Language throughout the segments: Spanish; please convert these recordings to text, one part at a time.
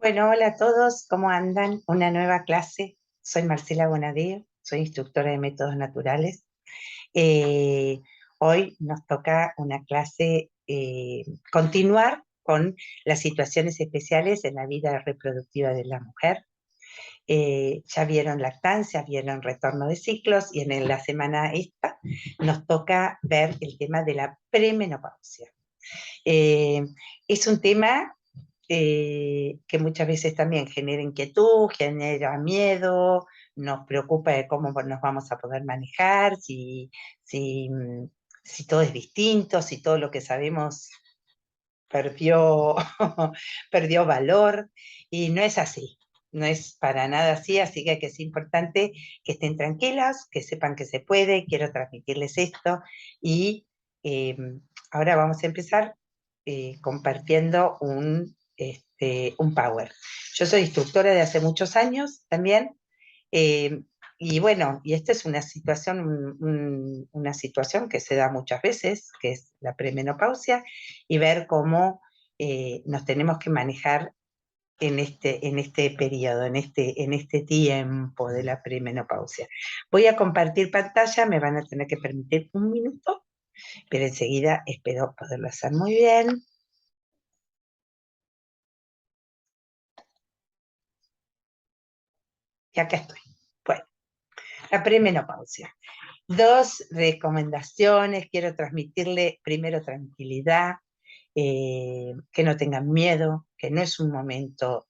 Bueno, hola a todos, ¿cómo andan? Una nueva clase. Soy Marcela Bonadeo, soy instructora de métodos naturales. Eh, Hoy nos toca una clase, continuar con las situaciones especiales en la vida reproductiva de la mujer. Ya vieron lactancia, vieron retorno de ciclos y en la semana esta nos toca ver el tema de la premenopausia. Eh, es un tema que muchas veces también genera inquietud, genera miedo, nos preocupa de cómo nos vamos a poder manejar, si, si todo es distinto, si todo lo que sabemos perdió, perdió valor, y no es así. No es para nada así, así que es importante que estén tranquilas, que sepan que se puede. Quiero transmitirles esto y eh, ahora vamos a empezar compartiendo un power. Yo soy instructora de hace muchos años también, eh, y bueno, y esta es una situación, una situación que se da muchas veces, que es la premenopausia, y ver cómo nos tenemos que manejar en este periodo, en este tiempo de la premenopausia. Voy a compartir pantalla, me van a tener que permitir un minuto, pero enseguida espero poderlo hacer muy bien. Y acá estoy. Bueno, la premenopausia. Dos recomendaciones, quiero transmitirle primero tranquilidad, que no tengan miedo, que no es un momento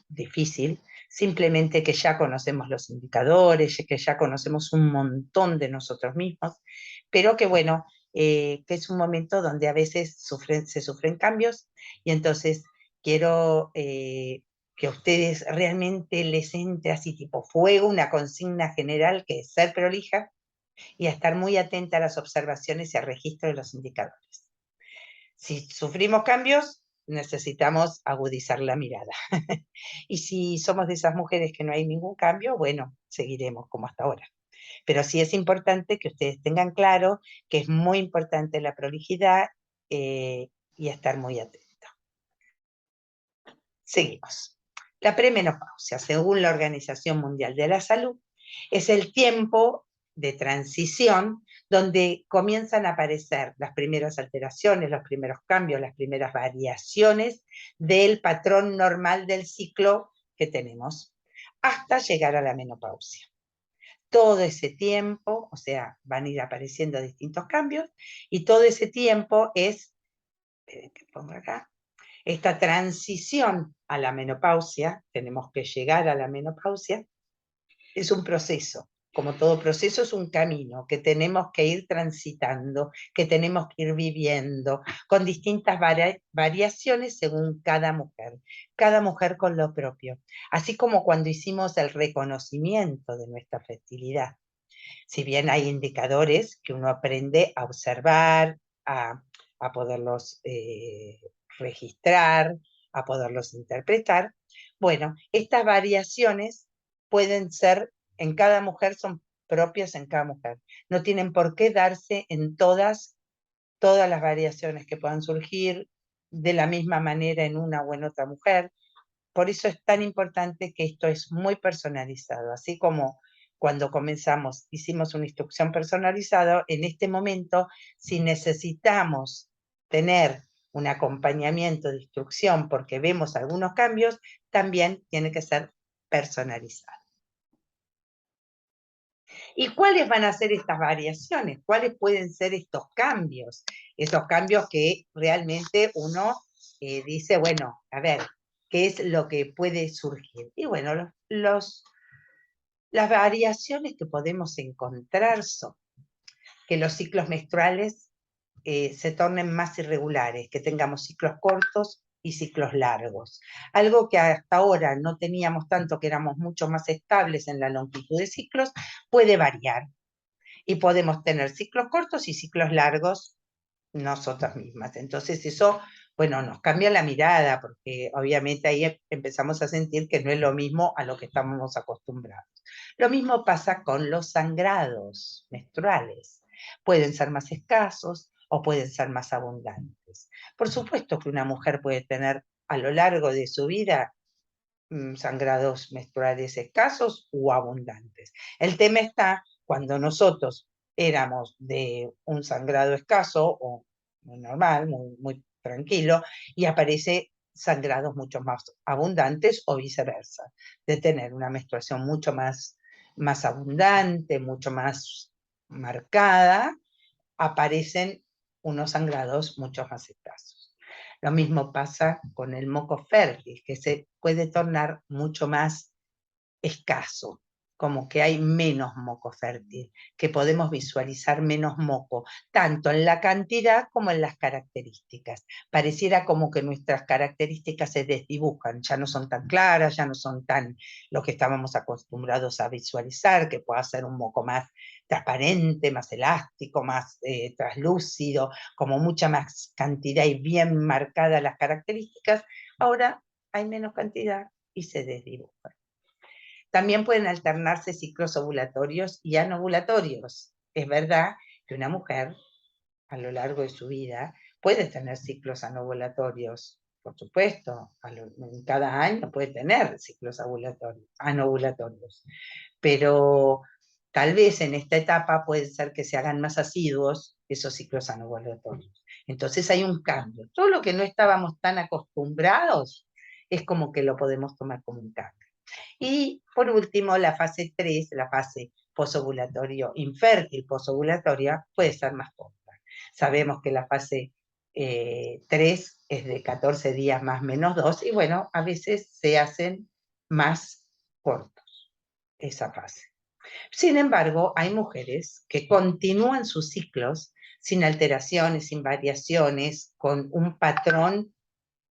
difícil, simplemente que ya conocemos los indicadores, que ya conocemos un montón de nosotros mismos, pero que bueno, que es un momento donde a veces se sufren cambios, y entonces quiero que a ustedes realmente les entre así tipo fuego, una consigna general que es ser prolija y a estar muy atenta a las observaciones y al registro de los indicadores. Si sufrimos cambios, necesitamos agudizar la mirada. Y si somos de esas mujeres que no hay ningún cambio, bueno, seguiremos como hasta ahora. Pero sí es importante que ustedes tengan claro que es muy importante la prolijidad, y estar muy atentos. Seguimos. La premenopausia, según la Organización Mundial de la Salud, es el tiempo de transición donde comienzan a aparecer las primeras alteraciones, los primeros cambios, las primeras variaciones del patrón normal del ciclo que tenemos, hasta llegar a la menopausia. Todo ese tiempo, o sea, van a ir apareciendo distintos cambios, y todo ese tiempo es, esperen que pongo acá, esta transición a la menopausia, tenemos que llegar a la menopausia, es un proceso. Como todo proceso es un camino que tenemos que ir transitando, que tenemos que ir viviendo, con distintas variaciones según cada mujer con lo propio. Así como cuando hicimos el reconocimiento de nuestra fertilidad. Si bien hay indicadores que uno aprende a observar, a poderlos registrar, a poderlos interpretar, bueno, estas variaciones pueden ser en cada mujer, son propias en cada mujer. No tienen por qué darse en todas las variaciones que puedan surgir de la misma manera en una o en otra mujer. Por eso es tan importante que esto es muy personalizado, así como cuando comenzamos hicimos una instrucción personalizada. En este momento, si necesitamos tener un acompañamiento de instrucción porque vemos algunos cambios, también tiene que ser personalizado. ¿Y cuáles van a ser estas variaciones? ¿Cuáles pueden ser estos cambios? Esos cambios que realmente uno dice, bueno, a ver, ¿qué es lo que puede surgir? Y bueno, las variaciones que podemos encontrar son que los ciclos menstruales se tornen más irregulares, que tengamos ciclos cortos y ciclos largos. Algo que hasta ahora no teníamos tanto, que éramos mucho más estables en la longitud de ciclos, puede variar. Y podemos tener ciclos cortos y ciclos largos nosotras mismas. Entonces eso, bueno, nos cambia la mirada, porque obviamente ahí empezamos a sentir que no es lo mismo a lo que estamos acostumbrados. Lo mismo pasa con los sangrados menstruales. Pueden ser más escasos o pueden ser más abundantes. Por supuesto que una mujer puede tener a lo largo de su vida sangrados menstruales escasos u abundantes. El tema está cuando nosotros éramos de un sangrado escaso o muy normal, muy tranquilo, y aparece sangrados mucho más abundantes o viceversa, de tener una menstruación mucho más abundante, mucho más marcada, aparecen unos sangrados mucho más escasos. Lo mismo pasa con el moco fértil, que se puede tornar mucho más escaso, como que hay menos moco fértil, que podemos visualizar menos moco, tanto en la cantidad como en las características. Pareciera como que nuestras características se desdibujan, ya no son tan claras, ya no son tan lo que estábamos acostumbrados a visualizar, que pueda ser un moco más transparente, más elástico, más traslúcido, como mucha más cantidad y bien marcadas las características. Ahora hay menos cantidad y se desdibujan. También pueden alternarse ciclos ovulatorios y anovulatorios. Es verdad que una mujer a lo largo de su vida puede tener ciclos anovulatorios, por supuesto, en cada año puede tener ciclos anovulatorios, pero tal vez en esta etapa puede ser que se hagan más asiduos esos ciclos anovulatorios. Entonces hay un cambio. Todo lo que no estábamos tan acostumbrados es como que lo podemos tomar como un cambio. Y por último, la fase 3, la fase posovulatorio infértil, posovulatoria, puede ser más corta. Sabemos que la fase 3 es de 14 días más menos 2, y bueno, a veces se hacen más cortos esa fase. Sin embargo, hay mujeres que continúan sus ciclos sin alteraciones, sin variaciones, con un patrón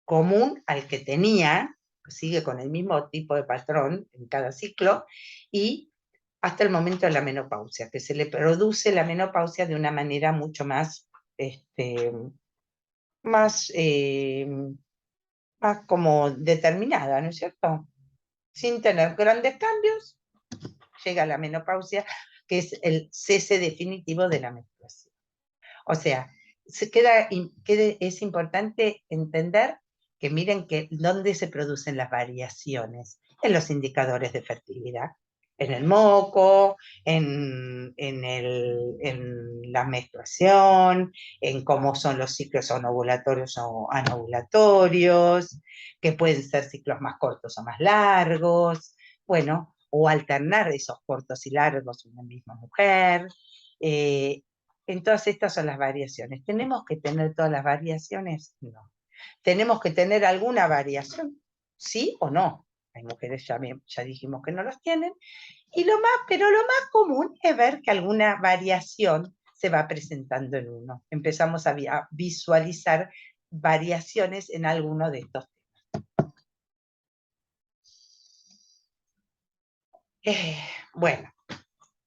común al que tenía, sigue con el mismo tipo de patrón en cada ciclo, y hasta el momento de la menopausia, que se le produce la menopausia de una manera mucho más, más, más como determinada, ¿no es cierto? Sin tener grandes cambios, llega la menopausia, que es el cese definitivo de la menstruación. O sea, es importante entender que miren que dónde se producen las variaciones, en los indicadores de fertilidad, en el moco, en la menstruación, en cómo son los ciclos ovulatorios o anovulatorios, que pueden ser ciclos más cortos o más largos, bueno, o alternar esos cortos y largos en una misma mujer. Eh, en todas estas son las variaciones. ¿Tenemos que tener todas las variaciones? No. ¿Tenemos que tener alguna variación? ¿Sí o no? Hay mujeres, ya dijimos que no las tienen. Pero lo más común es ver que alguna variación se va presentando en uno. Empezamos a visualizar variaciones en alguno de estos temas. Bueno,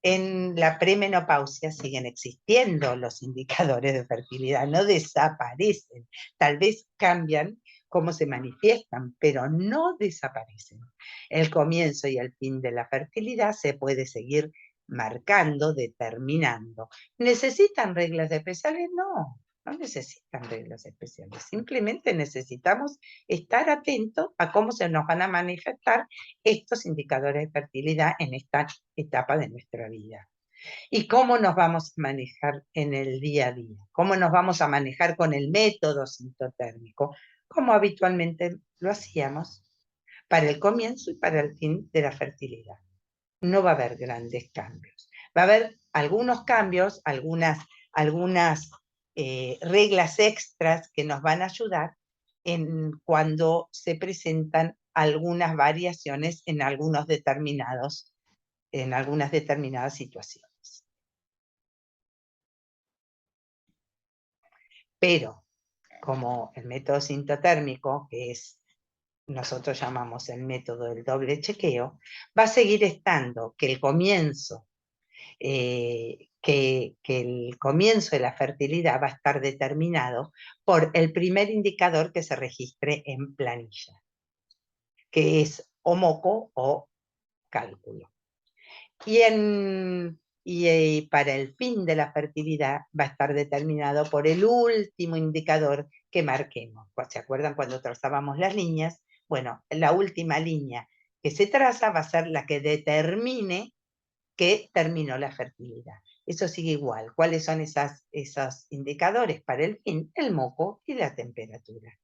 en la premenopausia siguen existiendo los indicadores de fertilidad, no desaparecen, tal vez cambian cómo se manifiestan, pero no desaparecen. El comienzo y el fin de la fertilidad se puede seguir marcando, determinando. ¿Necesitan reglas especiales? No, no necesitan reglas especiales. Simplemente necesitamos estar atentos a cómo se nos van a manifestar estos indicadores de fertilidad en esta etapa de nuestra vida. ¿Y cómo nos vamos a manejar en el día a día? ¿Cómo nos vamos a manejar con el método sintotérmico? Como habitualmente lo hacíamos para el comienzo y para el fin de la fertilidad. No va a haber grandes cambios. Va a haber algunos cambios, algunas reglas extras que nos van a ayudar cuando se presentan algunas variaciones en algunas determinadas situaciones. Pero, como el método sintotérmico, que nosotros llamamos el método del doble chequeo, va a seguir estando que el comienzo de la fertilidad va a estar determinado por el primer indicador que se registre en planilla, que es o moco o cálculo. Y para el fin de la fertilidad va a estar determinado por el último indicador que marquemos. ¿Se acuerdan cuando trazábamos las líneas? bueno, la última línea que se traza va a ser la que determine que terminó la fertilidad. Eso sigue igual. ¿Cuáles son esos indicadores para el fin? El moco y la temperatura.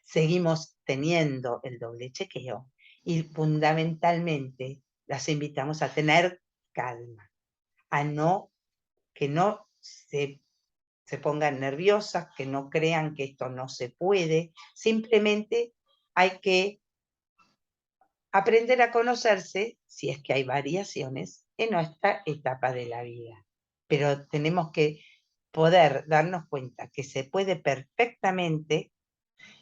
Seguimos teniendo el doble chequeo y fundamentalmente las invitamos a tener calma, a que no se pongan nerviosas, que no crean que esto no se puede, simplemente hay que aprender a conocerse si es que hay variaciones en nuestra etapa de la vida. Pero tenemos que poder darnos cuenta que se puede perfectamente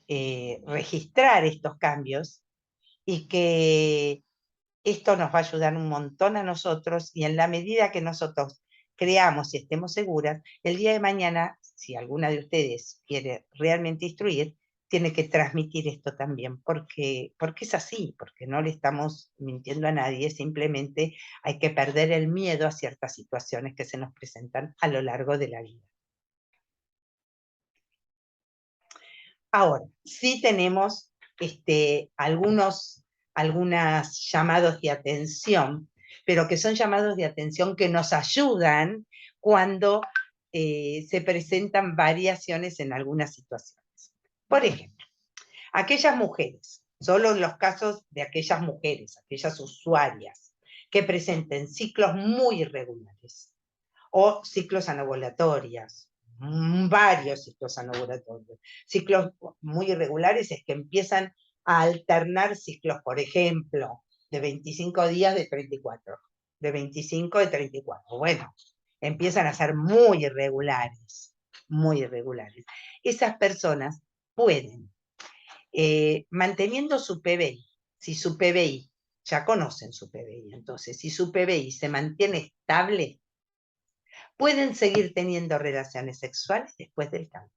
registrar estos cambios y que esto nos va a ayudar un montón a nosotros y en la medida que nosotros creamos y estemos seguras, el día de mañana, si alguna de ustedes quiere realmente instruir, tiene que transmitir esto también, porque es así, porque no le estamos mintiendo a nadie, simplemente hay que perder el miedo a ciertas situaciones que se nos presentan a lo largo de la vida. Ahora, sí tenemos algunos llamados de atención, pero que son llamados de atención que nos ayudan cuando se presentan variaciones en algunas situaciones. Por ejemplo, aquellas mujeres, solo en los casos de aquellas mujeres, aquellas usuarias, que presenten ciclos muy irregulares o ciclos anovulatorios, varios ciclos anovulatorios. Ciclos muy irregulares es que empiezan a alternar ciclos, por ejemplo, de 25 días de 34, de 25 de 34. Bueno, empiezan a ser muy irregulares, muy irregulares. Esas personas pueden, manteniendo su PBI, si su PBI, ya conocen su PBI, entonces, si su PBI se mantiene estable, pueden seguir teniendo relaciones sexuales después del cambio.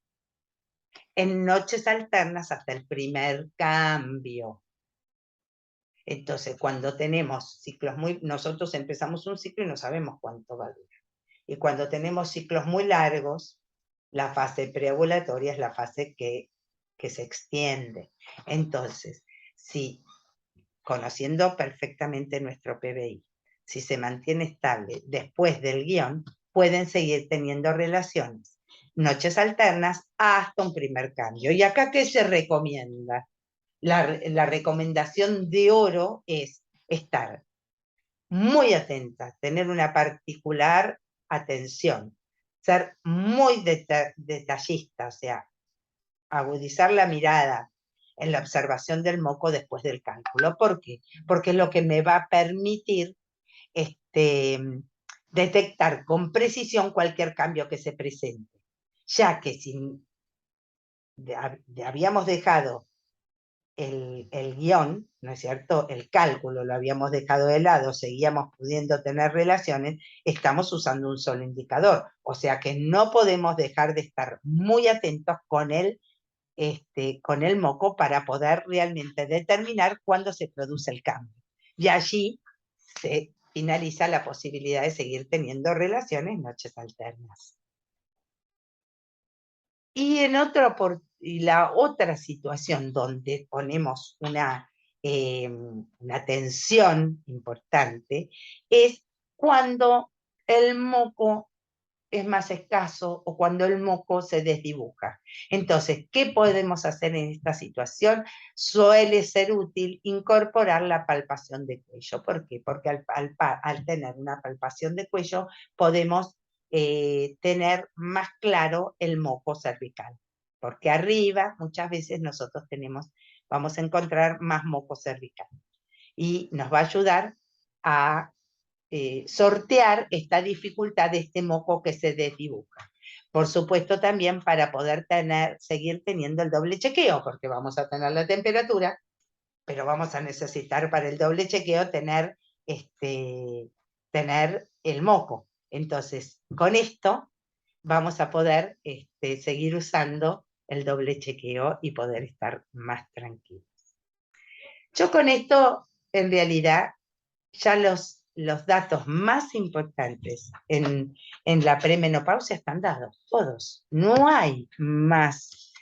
En noches alternas hasta el primer cambio. Entonces, cuando tenemos ciclos nosotros empezamos un ciclo y no sabemos cuánto va a durar. Y cuando tenemos ciclos muy largos, la fase preovulatoria es la fase que se extiende. Entonces, si conociendo perfectamente nuestro PBI, si se mantiene estable después del guión, pueden seguir teniendo relaciones, noches alternas hasta un primer cambio. ¿Y acá qué se recomienda? La recomendación de oro es estar muy atenta, tener una particular atención, ser muy detallista, o sea, agudizar la mirada en la observación del moco después del cálculo. ¿Por qué? Porque es lo que me va a permitir detectar con precisión cualquier cambio que se presente. Ya que si habíamos dejado el guión, ¿no es cierto? El cálculo lo habíamos dejado de lado, seguíamos pudiendo tener relaciones, estamos usando un solo indicador. O sea que no podemos dejar de estar muy atentos con el moco para poder realmente determinar cuándo se produce el cambio. Y allí se finaliza la posibilidad de seguir teniendo relaciones noches alternas. Y la otra situación donde ponemos una tensión importante es cuando el moco es más escaso o cuando el moco se desdibuja. Entonces, ¿qué podemos hacer en esta situación? Suele ser útil incorporar la palpación de cuello. ¿Por qué? Porque al tener una palpación de cuello podemos tener más claro el moco cervical. Porque arriba muchas veces nosotros vamos a encontrar más moco cervical. Y nos va a ayudar a sortear esta dificultad de este moco que se desdibuja. Por supuesto también para poder seguir teniendo el doble chequeo, porque vamos a tener la temperatura, pero vamos a necesitar para el doble chequeo tener el moco. Entonces, con esto vamos a poder seguir usando el doble chequeo y poder estar más tranquilos. Yo con esto, en realidad, ya los datos más importantes en la premenopausia están dados, todos. No hay más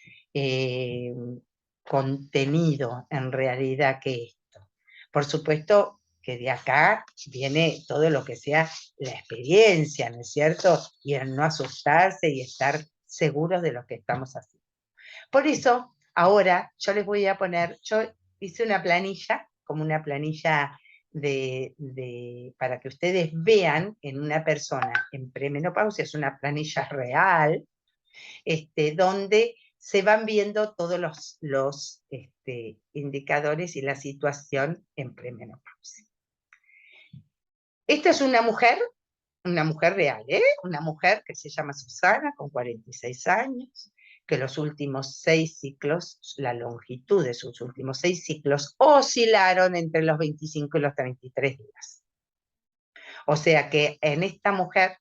contenido en realidad que esto. Por supuesto que de acá viene todo lo que sea la experiencia, ¿no es cierto? Y el no asustarse y estar seguros de lo que estamos haciendo. Por eso, ahora yo les voy a poner, yo hice una planilla, como una planilla para que ustedes vean en una persona en premenopausia, es una planilla real, donde se van viendo todos los indicadores y la situación en premenopausia. Esta es una mujer real, una mujer que se llama Susana, con 46 años, que los últimos 6 ciclos, la longitud de sus últimos 6 ciclos, oscilaron entre los 25 y los 33 días. O sea que en esta mujer,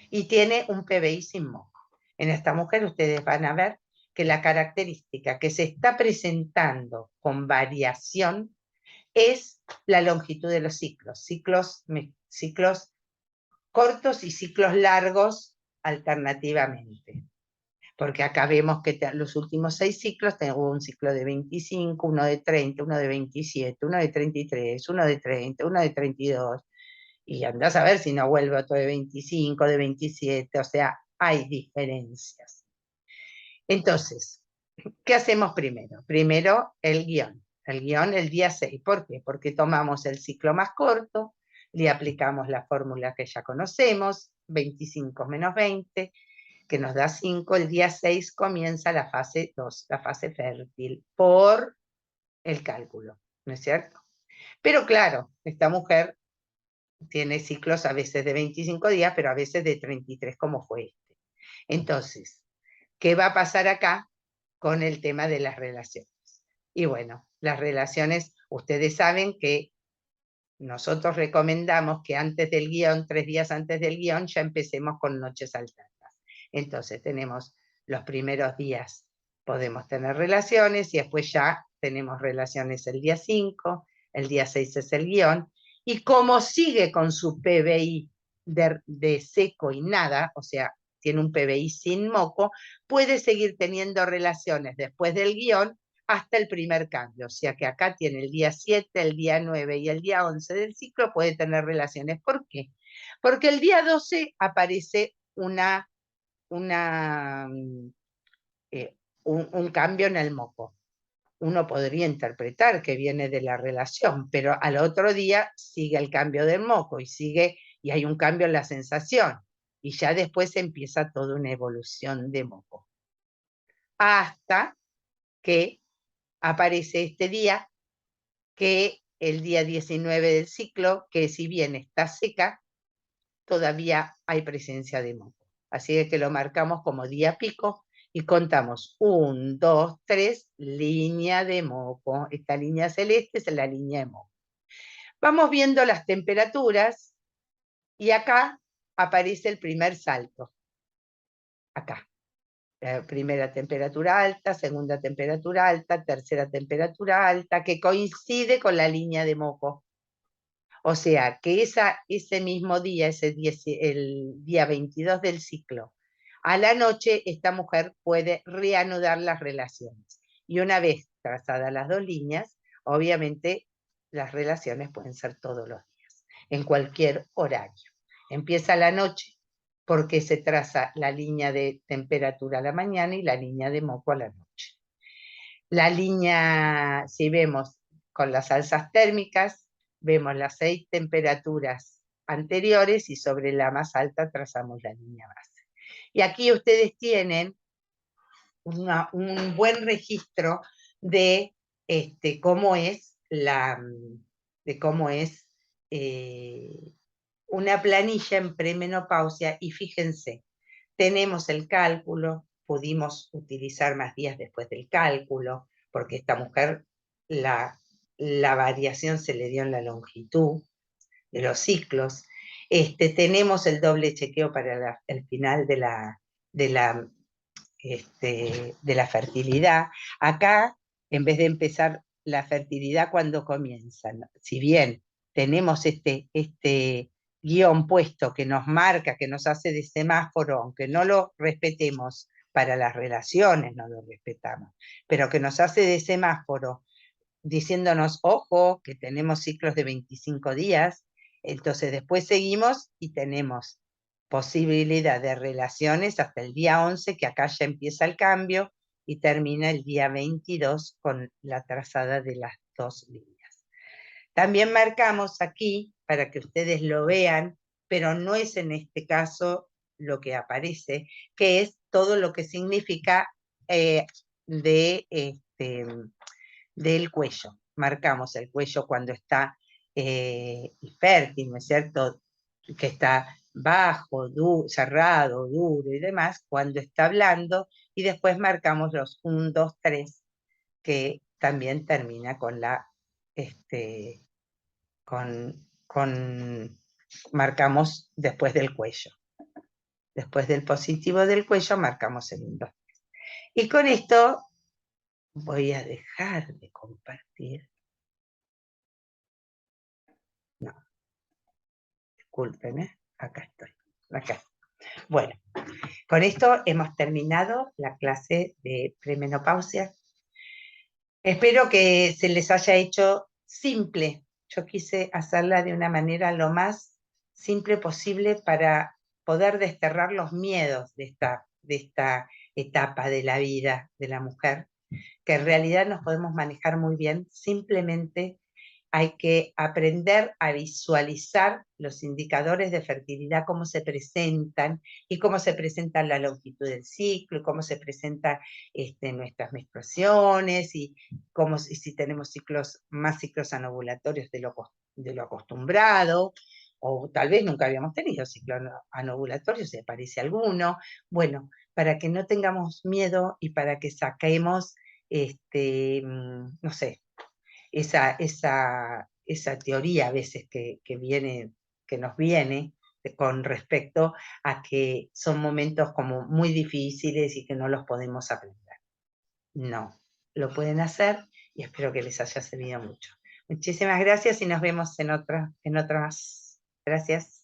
y tiene un PBI sin moco. En esta mujer ustedes van a ver que la característica que se está presentando con variación es la longitud de los ciclos, ciclos cortos y ciclos largos alternativamente. Porque acá vemos que los últimos 6 ciclos tengo un ciclo de 25, uno de 30, uno de 27, uno de 33, uno de 30, uno de 32, y andás a ver si no vuelve otro de 25, de 27, o sea, hay diferencias. Entonces, ¿qué hacemos primero? Primero el guión el día 6. ¿Por qué? Porque tomamos el ciclo más corto, le aplicamos la fórmula que ya conocemos, 25 menos 20, que nos da 5, el día 6 comienza la fase 2, la fase fértil, por el cálculo, ¿no es cierto? Pero claro, esta mujer tiene ciclos a veces de 25 días, pero a veces de 33, como fue este. Entonces, ¿qué va a pasar acá con el tema de las relaciones? Y bueno, las relaciones, ustedes saben que nosotros recomendamos que antes del guión, 3 días antes del guión, ya empecemos con noches alternas. Entonces tenemos los primeros días, podemos tener relaciones, y después ya tenemos relaciones el día 5, el día 6 es el guión, y como sigue con su PBI de seco y nada, o sea, tiene un PBI sin moco, puede seguir teniendo relaciones después del guión hasta el primer cambio. O sea que acá tiene el día 7, el día 9 y el día 11 del ciclo, puede tener relaciones. ¿Por qué? Porque el día 12 aparece un cambio en el moco. Uno podría interpretar que viene de la relación, pero al otro día sigue el cambio del moco y hay un cambio en la sensación. Y ya después empieza toda una evolución de moco. Hasta que aparece este día, que el día 19 del ciclo, que si bien está seca, todavía hay presencia de moco. Así que lo marcamos como día pico y contamos 1, 2, 3, línea de moco. Esta línea celeste es la línea de moco. Vamos viendo las temperaturas y acá aparece el primer salto. Acá. Primera temperatura alta, segunda temperatura alta, tercera temperatura alta, que coincide con la línea de moco. O sea, que ese mismo día, el día 22 del ciclo, a la noche esta mujer puede reanudar las relaciones. Y una vez trazadas las 2 líneas, obviamente las relaciones pueden ser todos los días, en cualquier horario. Empieza la noche porque se traza la línea de temperatura a la mañana y la línea de moco a la noche. La línea, si vemos con las alzas térmicas, vemos las 6 temperaturas anteriores y sobre la más alta trazamos la línea base. Y aquí ustedes tienen un buen registro de cómo es una planilla en premenopausia. Y fíjense, tenemos el cálculo, pudimos utilizar más días después del cálculo, porque esta mujer la variación se le dio en la longitud de los ciclos. Tenemos el doble chequeo para el final de la fertilidad. Acá, en vez de empezar la fertilidad cuando comienza, ¿no? Si bien tenemos este guión puesto que nos marca, que nos hace de semáforo, aunque no lo respetemos, para las relaciones no lo respetamos, pero que nos hace de semáforo diciéndonos, ojo, que tenemos ciclos de 25 días, entonces después seguimos y tenemos posibilidad de relaciones hasta el día 11, que acá ya empieza el cambio, y termina el día 22 con la trazada de las 2 líneas. También marcamos aquí, para que ustedes lo vean, pero no es en este caso lo que aparece, que es todo lo que significa de del cuello. Marcamos el cuello cuando está fértil, ¿no es cierto? Que está bajo, cerrado, duro y demás, cuando está blando, y después marcamos los 1, 2, 3, que también termina con la, marcamos después del cuello. Después del positivo del cuello marcamos el 1, 2, 3. Y con esto voy a dejar de compartir. No, disculpen, acá estoy. Acá. Bueno, con esto hemos terminado la clase de premenopausia. Espero que se les haya hecho simple. Yo quise hacerla de una manera lo más simple posible para poder desterrar los miedos de esta etapa de la vida de la mujer, que en realidad nos podemos manejar muy bien, simplemente hay que aprender a visualizar los indicadores de fertilidad, cómo se presentan y cómo se presenta la longitud del ciclo, y cómo se presentan nuestras menstruaciones y si tenemos más ciclos anovulatorios de lo acostumbrado, o tal vez nunca habíamos tenido ciclo anovulatorio, si aparece alguno. Bueno, para que no tengamos miedo y para que saquemos, no sé, esa teoría a veces que nos viene con respecto a que son momentos como muy difíciles y que no los podemos aprender. No, lo pueden hacer y espero que les haya servido mucho. Muchísimas gracias y nos vemos en otras. Gracias.